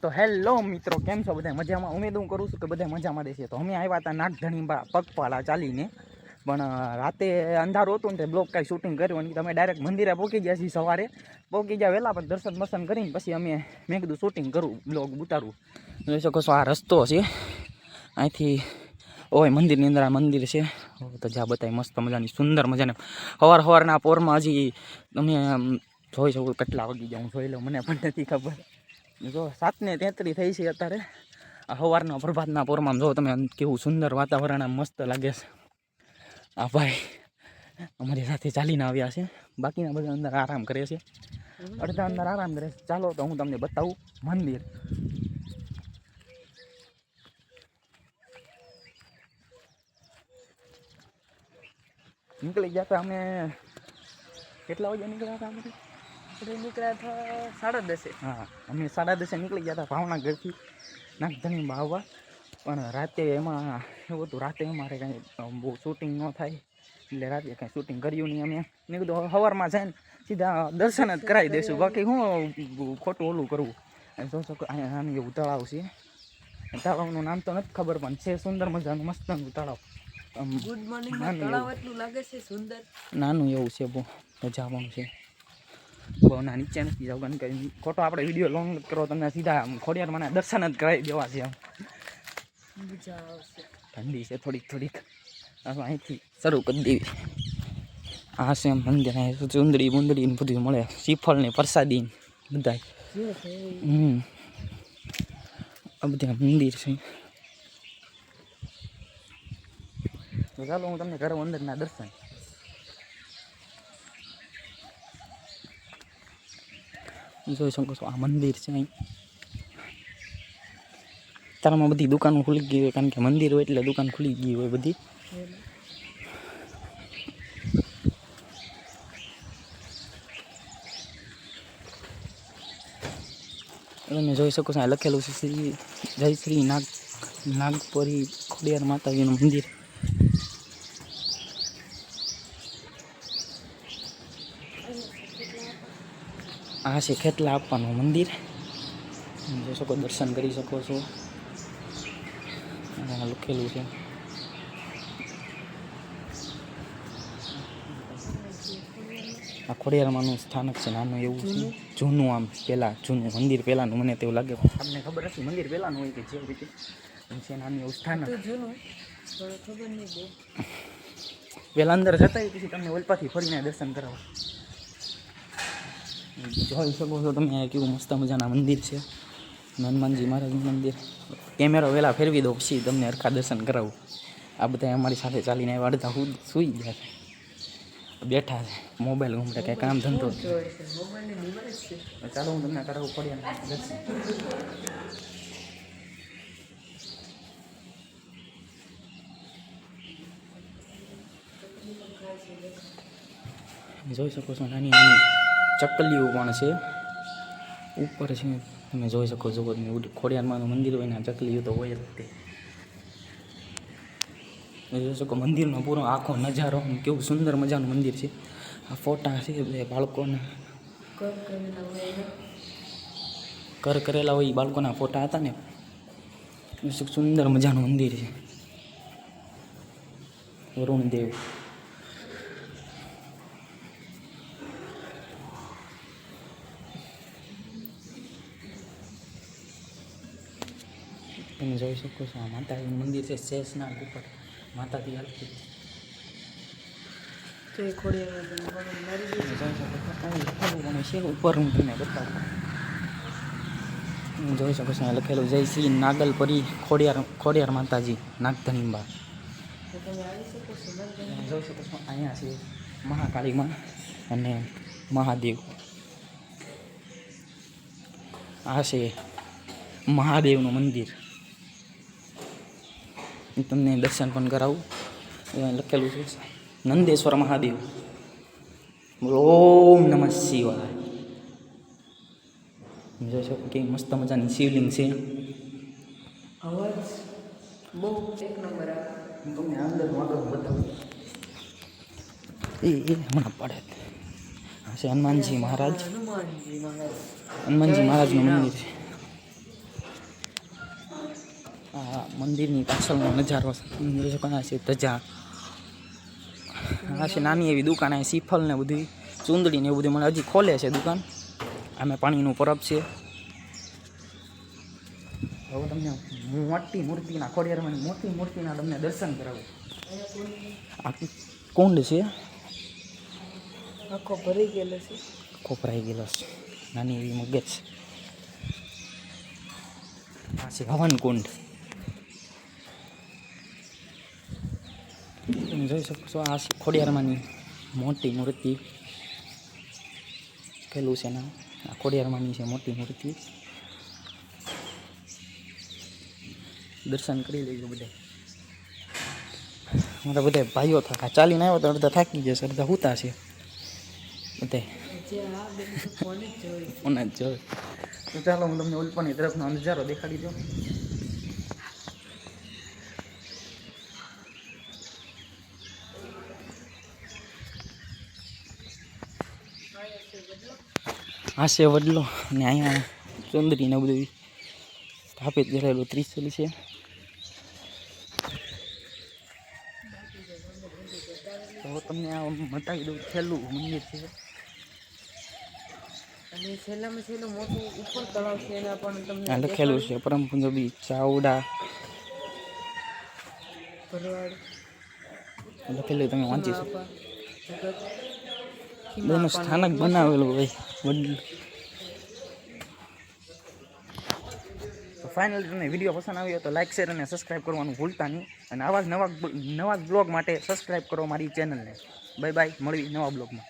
તો હેલો મિત્રો, કેમ છો બધા? મજામાં? ઉમેદ હું કરું છું કે બધા મજામાં રહેશે. તો અમે આવ્યા હતા નાગધણીબા પગપાળા ચાલીને, પણ રાતે અંધારું હતું ને તે બ્લોગ કાંઈ શૂટિંગ કર્યું અને તમે ડાયરેક્ટ મંદિરે પહોંચી ગયા છીએ. સવારે પહોંચી ગયા વહેલા, પણ દર્શન બર્શન કરીને પછી મેં કીધું શૂટિંગ કરું, બ્લોગ ઉતારવું. જોઈ શકો છો આ રસ્તો છે, અહીંથી ઓય મંદિરની અંદર આ મંદિર છે. તો જ્યાં બતાવી મસ્ત મજાની સુંદર મજાને સવારના પોરમાં હજી તમે જોઈ શકો કેટલા વાગી ગયા હું જોઈ લઉં, મને પણ નથી ખબર. જો 7:33 થઈ છે અત્યારે. આ સવારના પ્રભાતના પોરમાં જો તમે કેવું સુંદર વાતાવરણ આમ મસ્ત લાગે છે. આ ભાઈ અમારી સાથે ચાલીને આવ્યા છે, બાકીના બધા અંદર આરામ કરે છે, અડધા અંદર આરામ કરે છે. ચાલો તો હું તમને બતાવું મંદિર. નીકળી ગયા હતા અમે, કેટલા વાગે નીકળ્યા હતા અમે? નીકળ્યા હતા 10:30. હા, અમે 10:30 નીકળી ગયા હતા ભાવનગરથી નાગધણીબા આવવા. પણ રાતે એમાં એવું હતું, રાતે અમારે કાંઈ બહુ શૂટિંગ ન થાય એટલે રાતે કાંઈ શૂટિંગ કર્યું નહીં. અમે મેં કીધું સવારમાં જાય ને સીધા દર્શન જ કરાવી દઈશું, બાકી શું ખોટું ઓલું કરવું. જોશો કે અહીંયા નાનું એવું તળાવ છે. તળાવનું નામ તો નથી ખબર, પણ છે સુંદર મજાનું મસ્તનું તળાવ. Good morning. તળાવ એટલું લાગે છે સુંદર, નાનું એવું છે, બહુ મજાનું છે. બહુ ના નીચે નથી જાવ, કારણ કે ખોટો આપણે વિડીયો લોંગ કરો, તમને સીધા ખોડિયારમાં દર્શન જ કરાવી દેવા છે. મજા આવશે. ઠંડી છે થોડીક. અહીંથી શરૂ કરી દેવી. આ છે મંદિર, ચુંદડી બુંદડી ને બધું મળે, શ્રીફળ ને પ્રસાદી બધા. આ બધા મંદિર છે. તો ચાલો હું તમને કરાવું અંદરના દર્શન. જોઈ શકો છો આ મંદિર છે. અહીં તારામાં બધી દુકાનો ખુલી ગઈ હોય, કારણ કે મંદિર હોય એટલે દુકાન ખુલી ગઈ હોય બધી. તમે જોઈ શકો છો આ લખેલું છે જય શ્રી નાગપરી ખોડિયાર માતાજીનું મંદિર. આ છે ખેતલા આપવાનું મંદિર. જોઈ શકો, દર્શન કરી શકો છો. લખેલું છે આ ખોડિયારમાંનું સ્થાનક છે, નાનું એવું છે, જૂનું. આમ જૂનું મંદિર પહેલાંનું મને તેવું લાગે. તમને ખબર હતી મંદિર પહેલાંનું હોય કે જે રીતે છે, નાનું એવું સ્થાનક. ખબર નહીં બહુ. પહેલાં અંદર જતા પછી તમને ઓલપાથી ફરીને દર્શન કરાવો. જોઈ શકો છો તમે કેવું મસ્ત મજાના મંદિર છે, હનુમાનજી મહારાજનું મંદિર. કેમેરો વહેલા ફેરવી દો પછી તમને હરખા દર્શન કરાવું. આ બધા અમારી સાથે ચાલીને આવ્યા, અડધા સૂઈ ગયા છે, બેઠા છે, મોબાઈલ ઘૂમતા, કંઈ કામ ધંધો. ચાલો હું તમને કરાવું પડ્યા દર્શન. જોઈ શકો છો નાની નાની ચકલીઓ પણ છે ઉપર છે. તમે જોઈ શકો છો, ખોડિયારમાંનું મંદિર હોય ને ચકલીઓ તો હોય જ તે. જોઈ શકો મંદિરનો પૂરો આખો નજારો, કેવું સુંદર મજાનું મંદિર છે. આ ફોટા છે બે બાળકોના, કર કરેલા હોય એ બાળકોના ફોટા હતા ને. સુંદર મજાનું મંદિર છે. વરુણદેવ. તમે જોઈ શકો છો આ માતાજીનું મંદિર છે, શેષનાગ ઉપર માતાજી હાલતી ઉપર. હું તમને બતાવું. જોઈ શકો છો લખેલું જય શ્રી નાગલપરી ખોડિયાર માતાજી નાગધણીબા. જોઈ શકો છો અહીંયા છે મહાકાળીમાં અને મહાદેવ. આ છે મહાદેવનું મંદિર, તમને દર્શન પણ કરાવું. લખેલું છે નંદેશ્વર મહાદેવ. ઓમ નમઃ શિવાય. જોઈ શકો કે મસ્ત મજાની શિવલિંગ છે. અવાજ બહુ એક નંબર આવે. હું તમને અંદર આગળ બતાવું. એ હમણાં પડે. આ છે હનુમાનજી મહારાજનું મંદિર છે. મંદિરની પાછળનો નજારો જોઈ શકો આ છે ધજા. આ છે નાની એવી દુકાન, આ શ્રીફળ ને બધી ચૂંદડી ને એવું બધું મને હજી ખોલે છે દુકાન. આમે પાણીનું પરબ છે. હવે તમને મોટી મૂર્તિના ખોડિયારમાં મોટી મૂર્તિના તમને દર્શન કરાવું. આ કુંડ છે, આખો ભરી ગયેલો છે. કોપરાઈ ગયેલો છે, નાની એવી મગજ. આ છે હવન કુંડ. તમે જોઈ શકો છો આ છે ખોડિયારમાંની મોટી મૂર્તિ. પેલું છે ને આ ખોડિયારમાંની છે મોટી મૂર્તિ. દર્શન કરી લેજો બધા. મારા બધા ભાઈઓ થયા ચાલીને આવ્યો તો અડધા થાકી જશે, અડધા હુતા છે બધા. ઓના જ જોઈ. તો ચાલો હું તમને ઉલ્પાની તરફનો નજારો દેખાડી દઉં. આ છે વડલો ને અહીંયા ચુંદડી ને બધું સ્થાપિત કરેલું ત્રિશુલ છે. તો તમને આ બતાવી દઉં છેલ્લું મંદિર છે. અને છેલ્લામાં છેલ્લું મોટું ઉપર તળાવ છે એના પણ તમને આ લખેલું છે પરમ પંજાબી ચાવડા ભરવાડ લખેલું તમે વાંચી શકો. જગત બધાનું સ્થાનક બનાવેલું હોય વડલું. તો ફાઇનલી તમને વિડીયો પસંદ આવ્યો તો લાઇક, શેર અને સબસ્ક્રાઈબ કરવાનું ભૂલતા નહીં. અને આવા જ નવા બ્લોગ માટે સબસ્ક્રાઈબ કરો મારી ચેનલને. બાય બાય, મળવી નવા બ્લોગમાં.